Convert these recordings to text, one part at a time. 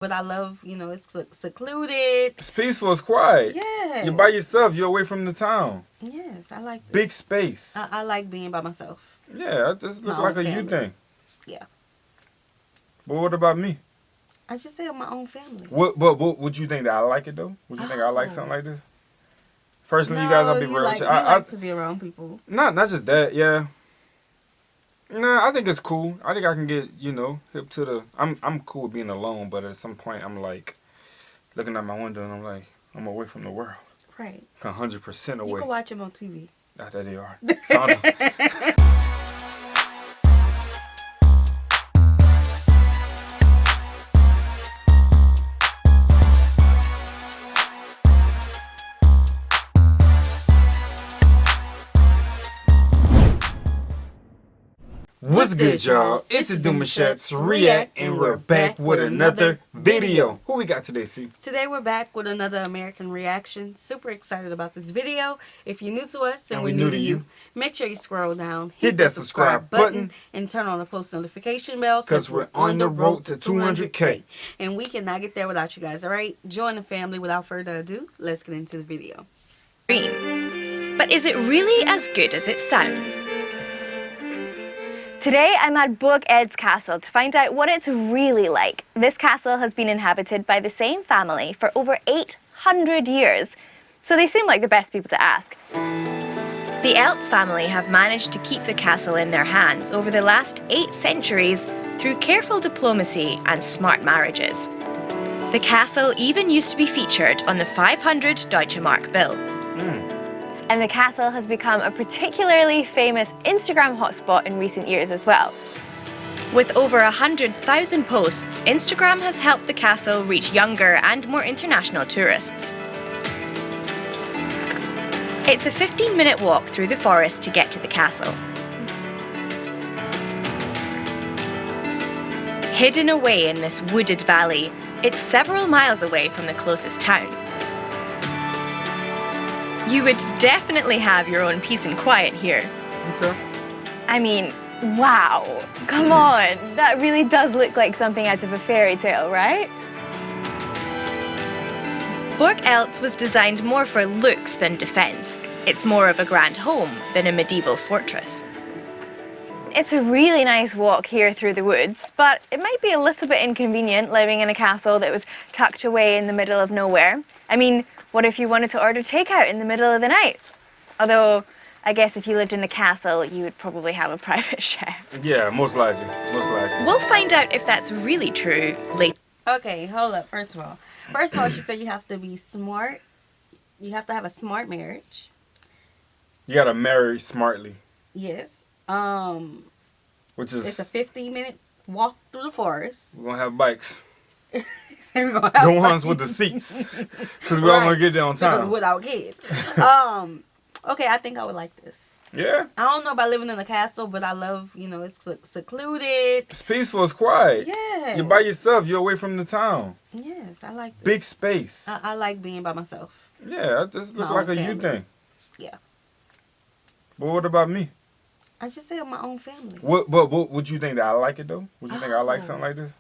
But I love, it's secluded. It's peaceful. It's quiet. Yes. You're by yourself. You're away from the town. Yes, I like this. Big space. I like being by myself. Yeah, this looks like a you thing. Yeah. But what about me? I just said my own family. What would you think that I like it though? Would you think I like something like this? Personally, No, you guys, I'll be real. You like to be around people. Not just that, yeah. Nah, I think it's cool. I think I can get, hip to the. I'm cool with being alone, but at some point I'm like looking out my window and I'm like, I'm away from the world. Right. 100% away. You can watch them on TV. Ah, there they are. Found them. What's good, y'all? It's the Demouchets REACT, and we're back with another video. Who we got today, C? Today we're back with another American reaction. Super excited about this video. If you're new to us and we're new to you, make sure you scroll down, hit that subscribe button, and turn on the post notification bell because we're on the road to 200K. And we cannot get there without you guys, alright? Join the family. Without further ado, let's get into the video. But is it really as good as it sounds? Today I'm at Burg Eltz castle to find out what it's really like. This castle has been inhabited by the same family for over 800 years, so they seem like the best people to ask. The Eltz family have managed to keep the castle in their hands over the last 8 centuries through careful diplomacy and smart marriages. The castle even used to be featured on the 500 Deutsche Mark bill. And the castle has become a particularly famous Instagram hotspot in recent years as well. With over 100,000 posts, Instagram has helped the castle reach younger and more international tourists. It's a 15-minute walk through the forest to get to the castle. Hidden away in this wooded valley, it's several miles away from the closest town. You would definitely have your own peace and quiet here. Okay. I mean, wow, come on, that really does look like something out of a fairy tale, right? Burg Eltz was designed more for looks than defence. It's more of a grand home than a medieval fortress. It's a really nice walk here through the woods, but it might be a little bit inconvenient living in a castle that was tucked away in the middle of nowhere. I mean, what if you wanted to order takeout in the middle of the night? Although, I guess if you lived in a castle, you would probably have a private chef. Yeah, most likely. We'll find out if that's really true later. Okay, hold up. First of all, she said you have to be smart. You have to have a smart marriage. You gotta marry smartly. Yes. Which is... It's a 15-minute walk through the forest. We're gonna have bikes. So we're gonna have the ones with the seats. Because we're all gonna get there on time. Without kids. Okay, I think I would like this. Yeah? I don't know about living in a castle, but I love, it's secluded. It's peaceful. It's quiet. Yes. You're by yourself. You're away from the town. Yes, I like this. Big space. I like being by myself. Yeah, this looks like a you thing. Yeah. But what about me? I just said my own family. What would you think that I like it though? Would you think I like something like this?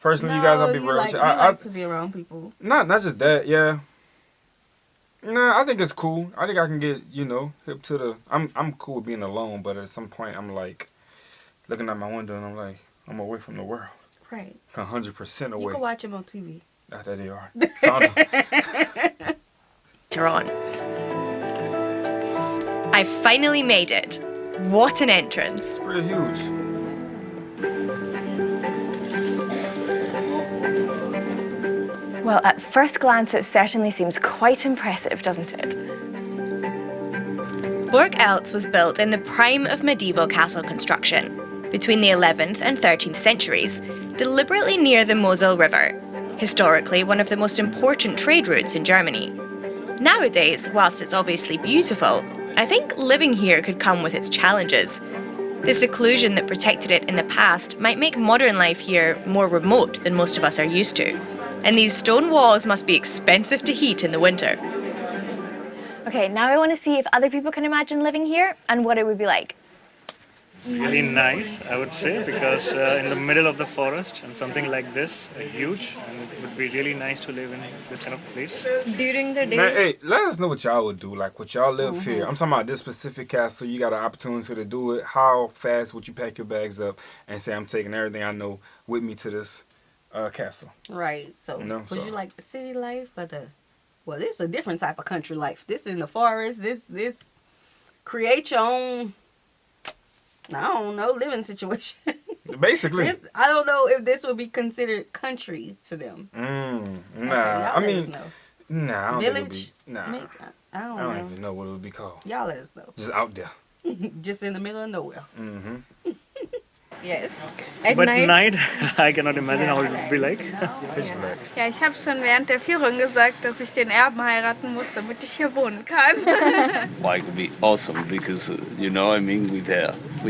Personally, you guys, I'll be real. You like to be around people. Not just that, yeah. Nah, I think it's cool. I think I can get, hip to the. I'm cool with being alone, but at some point I'm like looking out my window and I'm like, I'm away from the world. Right. 100% away. You can watch them on TV. Ah, there they are. Found them. Later on. I finally made it. What an entrance. Pretty huge. Well, at first glance, it certainly seems quite impressive, doesn't it? Burg Eltz was built in the prime of medieval castle construction, between the 11th and 13th centuries, deliberately near the Mosel River, historically one of the most important trade routes in Germany. Nowadays, whilst it's obviously beautiful, I think living here could come with its challenges. The seclusion that protected it in the past might make modern life here more remote than most of us are used to. And these stone walls must be expensive to heat in the winter. Okay, now I want to see if other people can imagine living here and what it would be like. Really nice, I would say, because in the middle of the forest and something like this, huge, and it would be really nice to live in this kind of place. During the day. Man, hey, let us know what y'all would do. Like, would y'all live here? I'm talking about this specific castle. You got an opportunity to do it. How fast would you pack your bags up and say, I'm taking everything I know with me to this castle? Right. So, You you like the city life, but well, this is a different type of country life. This in the forest. This create your own. I don't know, living situation. Basically. I don't know if this would be considered country to them. Nah, I mean, nah, I don't Village? think it would be. Nah, I don't I don't know. even know what it would be called. Y'all let us know. Just out there. Just in the middle of nowhere. Yes. But night, I cannot imagine how it would be like. Pitch black. Ja, ich habe schon während der Führung gesagt, dass ich den Erben heiraten muss, damit ich hier wohnen kann. Well, it would be awesome because you know, I mean, with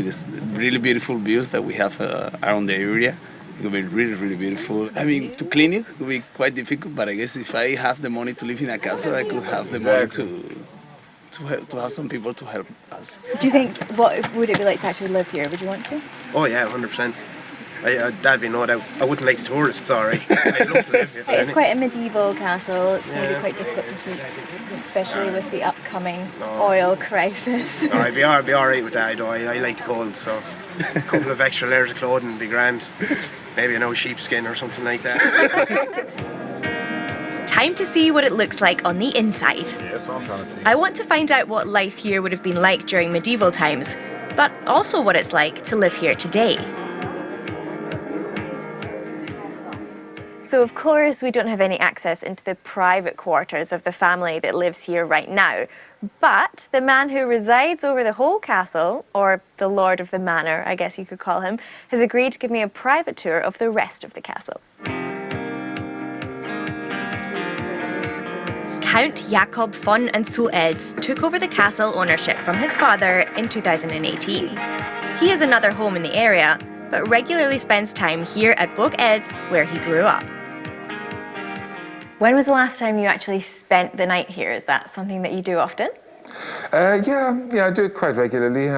this really beautiful views that we have around the area, it would be really, really beautiful. I mean, to clean it would be quite difficult, but I guess if I have the money to live in a castle, I could have the money to have some people to help us. Do you think, what would it be like to actually live here? Would you want to? Oh yeah, 100%. That'd be no doubt. I wouldn't like the tourists, sorry. I'd love to live here. It's quite a medieval castle. It's maybe quite difficult to heat, especially with the upcoming oil crisis. No, I'd be alright with that. I like the cold, so a couple of extra layers of clothing would be grand. Maybe sheepskin or something like that. Time to see what it looks like on the inside. Yeah, that's what I'm trying to see. I want to find out what life here would have been like during medieval times, but also what it's like to live here today. So of course we don't have any access into the private quarters of the family that lives here right now, but the man who resides over the whole castle, or the lord of the manor, I guess you could call him, has agreed to give me a private tour of the rest of the castle. Count Jakob von and zu Eltz took over the castle ownership from his father in 2018. He has another home in the area, but regularly spends time here at Burg Eltz, where he grew up. When was the last time you actually spent the night here? Is that something that you do often? Yeah, I do it quite regularly.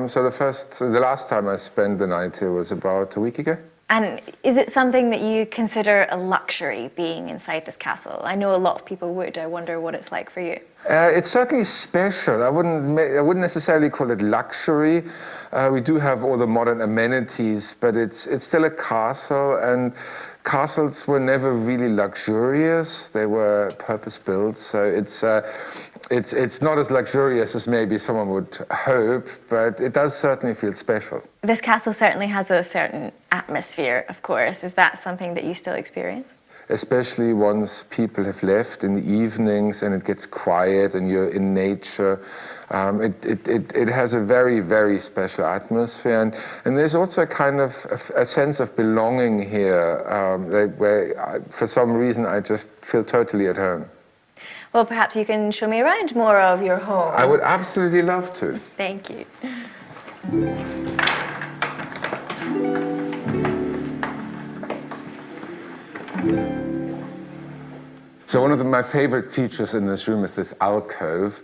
So the last time I spent the night here was about a week ago. And is it something that you consider a luxury being inside this castle? I know a lot of people would. I wonder what it's like for you. It's certainly special. I wouldn't necessarily call it luxury. We do have all the modern amenities, but it's still a castle, and castles were never really luxurious. They were purpose-built, so it's not as luxurious as maybe someone would hope, but it does certainly feel special. This castle certainly has a certain atmosphere, of course. Is that something that you still experience? Especially once people have left in the evenings and it gets quiet and you're in nature. It has a very, very special atmosphere. And there's also a kind of a sense of belonging here, where for some reason I just feel totally at home. Well, perhaps you can show me around more of your home. I would absolutely love to. Thank you. So one of my favorite features in this room is this alcove.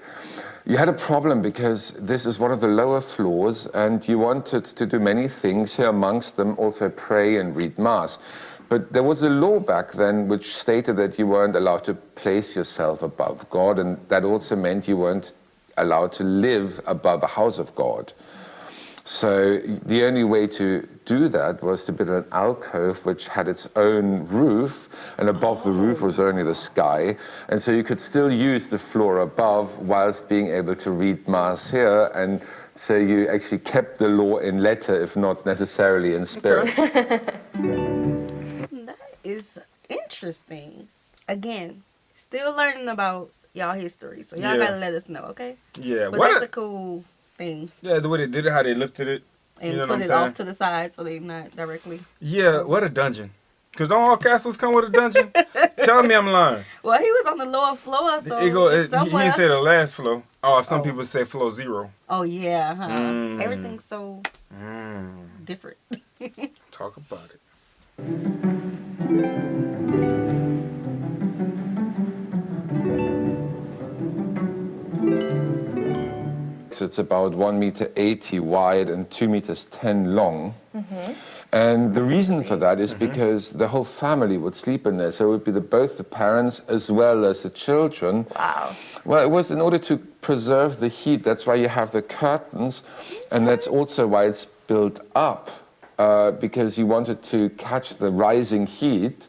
You had a problem because this is one of the lower floors and you wanted to do many things, here amongst them also pray and read Mass. But there was a law back then which stated that you weren't allowed to place yourself above God, and that also meant you weren't allowed to live above a house of God. So the only way to do that was to build an alcove which had its own roof, and above the roof was only the sky. And so you could still use the floor above whilst being able to read Mass here. And so you actually kept the law in letter, if not necessarily in spirit. That is interesting. Again, still learning about y'all history, so y'all gotta let us know, okay? Yeah, but that's a cool thing. Yeah, the way they did it, how they lifted it. And you know put it off to the side so they not directly. Yeah, what a dungeon. Because don't all castles come with a dungeon? Tell me I'm lying. Well, he was on the lower floor, so he didn't say the last floor. Oh, some people say floor 0. Oh, yeah, huh? Everything's so different. Talk about it. It's about 1.80 meters wide and 2.10 meters long. And the reason for that is because the whole family would sleep in there. So it would be both the parents as well as the children. Wow. Well, it was in order to preserve the heat. That's why you have the curtains. And that's also why it's built up, because you wanted to catch the rising heat.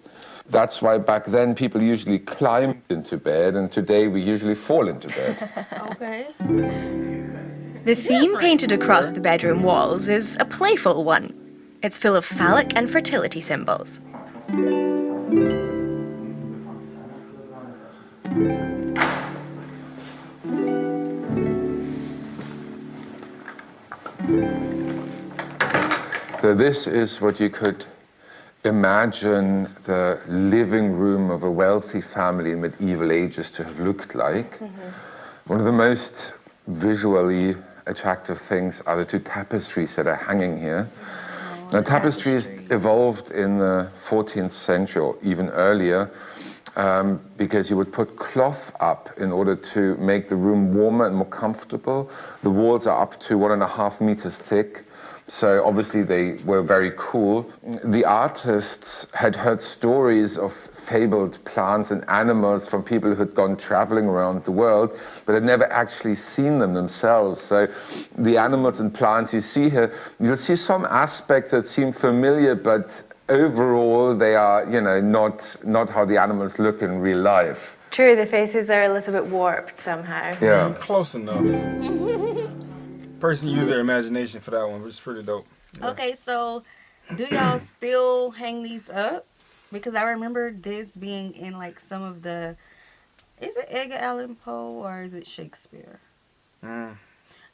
That's why back then people usually climbed into bed, and today we usually fall into bed. Okay. The theme painted across the bedroom walls is a playful one. It's full of phallic and fertility symbols. So this is what you could imagine the living room of a wealthy family in medieval ages to have looked like. One of the most visually attractive things are the two tapestries that are hanging here. Now, tapestries evolved in the 14th century or even earlier because you would put cloth up in order to make the room warmer and more comfortable. The walls are up to 1.5 meters thick. So obviously they were very cool. The artists had heard stories of fabled plants and animals from people who had gone traveling around the world, but had never actually seen them themselves. So the animals and plants you see here, you'll see some aspects that seem familiar, but overall they are, you know, not how the animals look in real life. True, the faces are a little bit warped somehow. Yeah. Close enough. Person use their imagination for that one, which is pretty dope. Yeah. Okay, so do y'all still hang these up? Because I remember this being in like some of the, is it Edgar Allan Poe or is it Shakespeare? I'm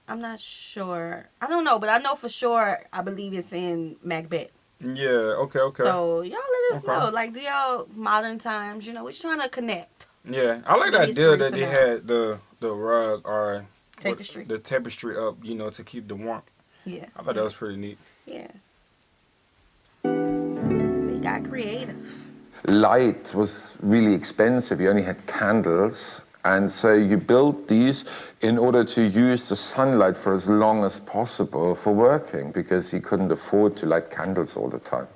not sure. I don't know, but I know for sure, I believe it's in Macbeth. Yeah, okay. So y'all let us know. Like, do y'all modern times, you know, we're trying to connect. Yeah, I like the idea that they had the rug or tapestry. The tapestry up, you know, to keep the warmth. Yeah. I thought that was pretty neat. Yeah. They got creative. Light was really expensive. You only had candles. And so you built these in order to use the sunlight for as long as possible for working, because you couldn't afford to light candles all the time.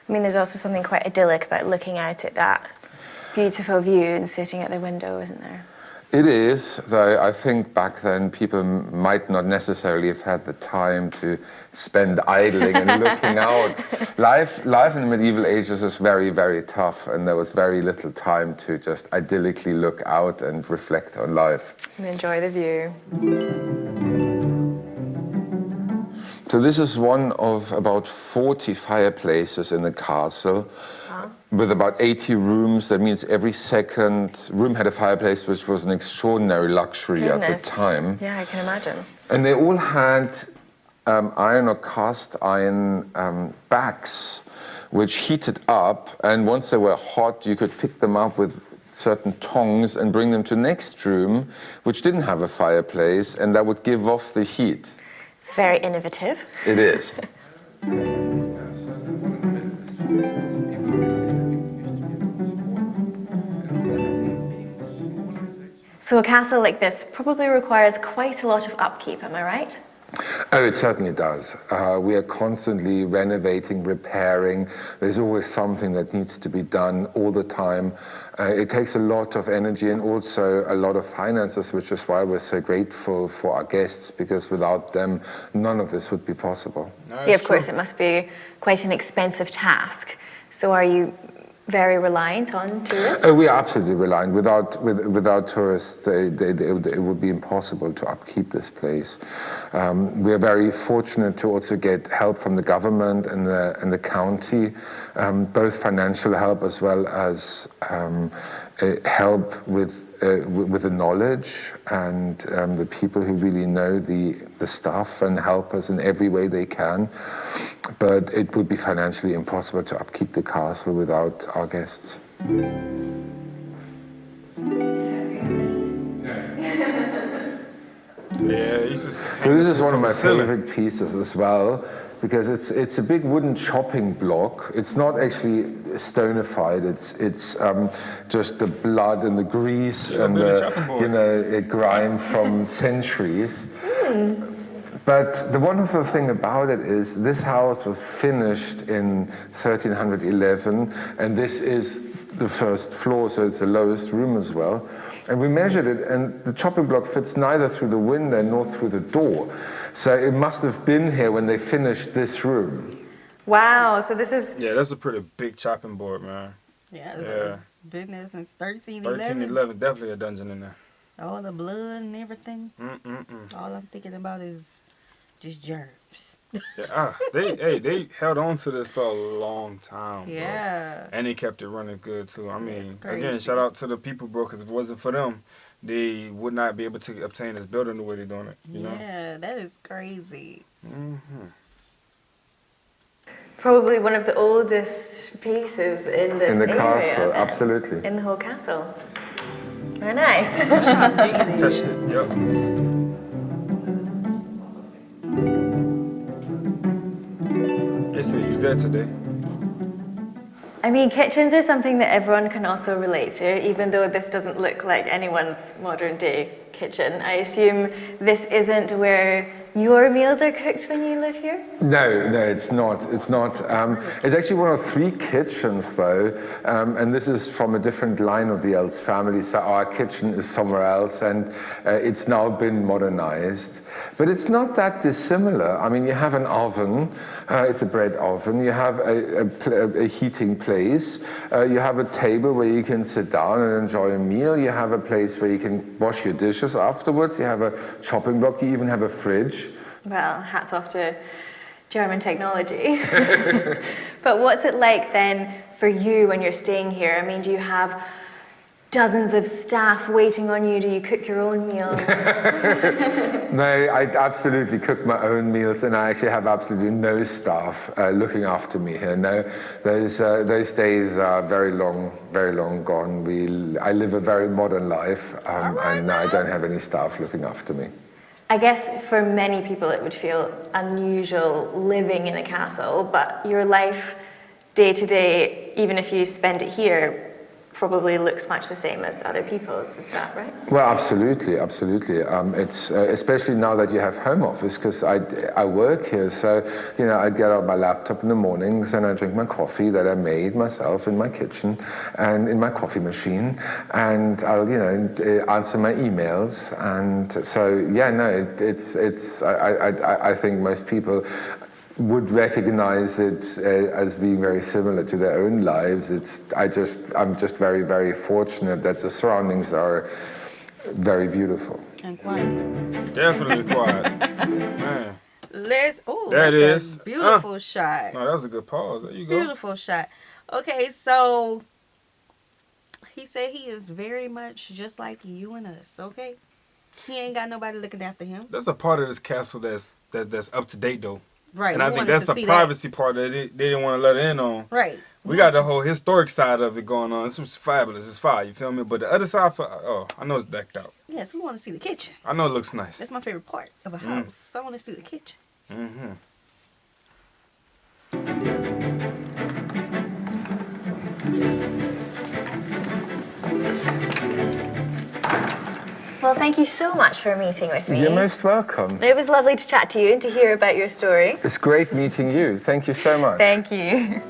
I mean, there's also something quite idyllic about looking out at that beautiful view and sitting at the window, isn't there? It is, though I think back then people might not necessarily have had the time to spend idling and looking out. Life in the medieval ages is very, very tough, and there was very little time to just idyllically look out and reflect on life. And enjoy the view. So this is one of about 40 fireplaces in the castle. With about 80 rooms. That means every second room had a fireplace, which was an extraordinary luxury at the time. Yeah, I can imagine. And they all had iron or cast iron backs, which heated up, and once they were hot, you could pick them up with certain tongs and bring them to the next room, which didn't have a fireplace, and that would give off the heat. It's very innovative. It is. So a castle like this probably requires quite a lot of upkeep, am I right? Oh, it certainly does. We are constantly renovating, repairing. There's always something that needs to be done all the time. It takes a lot of energy and also a lot of finances, which is why we're so grateful for our guests, because without them, none of this would be possible. Yeah, of course, it must be quite an expensive task. So are you very reliant on tourists? We are absolutely reliant. Without tourists, it would be impossible to upkeep this place. We are very fortunate to also get help from the government and the county, both financial help as well as help with the knowledge and the people who really know the stuff and help us in every way they can. But it would be financially impossible to upkeep the castle without our guests. Yeah, you used to So this is one of my ceiling. favorite pieces as well, because it's a big wooden chopping block. It's not actually stonified. It's just the blood and the grease and the grime from centuries. But the wonderful thing about it is this house was finished in 1311, and this is the first floor, so it's the lowest room as well. And we measured it, and the chopping block fits neither through the window nor through the door. So it must have been here when they finished this room. Wow, so this is... Yeah, that's a pretty big chopping board, man. Yeah, it's been there since 1311. 1311, definitely a dungeon in there. All the blood and everything. All I'm thinking about is just germs. Yeah, they held on to this for a long time. Yeah. Bro. And they kept it running good too. I mean, crazy. Again, shout out to the people, bro, because if it wasn't for them, they would not be able to obtain this building the way they're doing it. You know? Yeah, that is crazy. Probably one of the oldest pieces in this area. Castle, absolutely. In the whole castle. Very nice. Touched it, yep. They still use that today. I mean, kitchens are something that everyone can also relate to, even though this doesn't look like anyone's modern day kitchen. I assume this isn't where your meals are cooked when you live here? No, it's not. It's not. It's actually one of 3 kitchens, though, and this is from a different line of the Eltz family. So our kitchen is somewhere else, and it's now been modernized. But it's not that dissimilar. I mean, you have an oven. It's a bread oven. You have a heating place. You have a table where you can sit down and enjoy a meal. You have a place where you can wash your dishes afterwards. You have a chopping block. You even have a fridge. Well, hats off to German technology. But what's it like then for you when you're staying here? I mean, do you have dozens of staff waiting on you? Do you cook your own meals? No, I absolutely cook my own meals, and I actually have absolutely no staff looking after me here. No, those days are very long gone. I live a very modern life, and I don't have any staff looking after me. I guess for many people it would feel unusual living in a castle, but your life day to day, even if you spend it here, probably looks much the same as other people's. Is that right? Well, absolutely. It's especially now that you have home office, because I work here, so I get out my laptop in the mornings and I drink my coffee that I made myself in my kitchen and in my coffee machine, and I'll answer my emails, and so I think most people would recognize it as being very similar to their own lives. I'm just very, very fortunate that the surroundings are very beautiful. And quiet. Definitely quiet. Man. That's a beautiful shot. No, that was a good pause. There you go. Beautiful shot. Okay, so he said he is very much just like you and us, okay? He ain't got nobody looking after him. That's a part of this castle that's up to date, though. Right. And I think that's the privacy part that they didn't want to let in on. Right. We got the whole historic side of it going on. This was fabulous. It's fire, you feel me? But the other side, I know it's decked out. Yes, we want to see the kitchen. I know it looks nice. That's my favorite part of a house. I want to see the kitchen. Well, thank you so much for meeting with me. You're most welcome. It was lovely to chat to you and to hear about your story. It's great meeting you. Thank you so much. Thank you.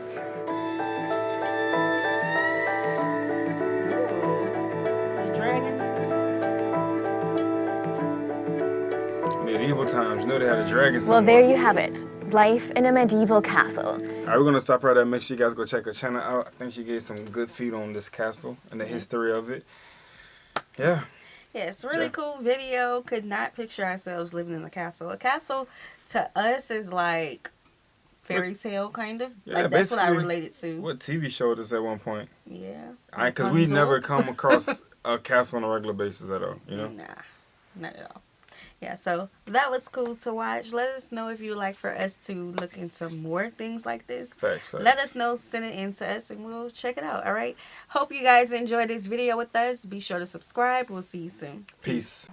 Medieval times, you know they had a dragon somewhere. Well, there you have it. Life in a medieval castle. All right, we're going to stop right there. Make sure you guys go check her channel out. I think she gave some good feed on this castle and the history of it. Yeah. Yeah, it's a really cool video. Could not picture ourselves living in a castle. A castle to us is like fairy tale kind of. Yeah, like that's what I related to. What TV showed us at one point. Yeah. Because we never come across a castle on a regular basis at all, you know? Nah, not at all. Yeah, so that was cool to watch. Let us know if you would like for us to look into more things like this. Facts. Let us know, send it in to us, and we'll check it out, all right? Hope you guys enjoyed this video with us. Be sure to subscribe. We'll see you soon. Peace.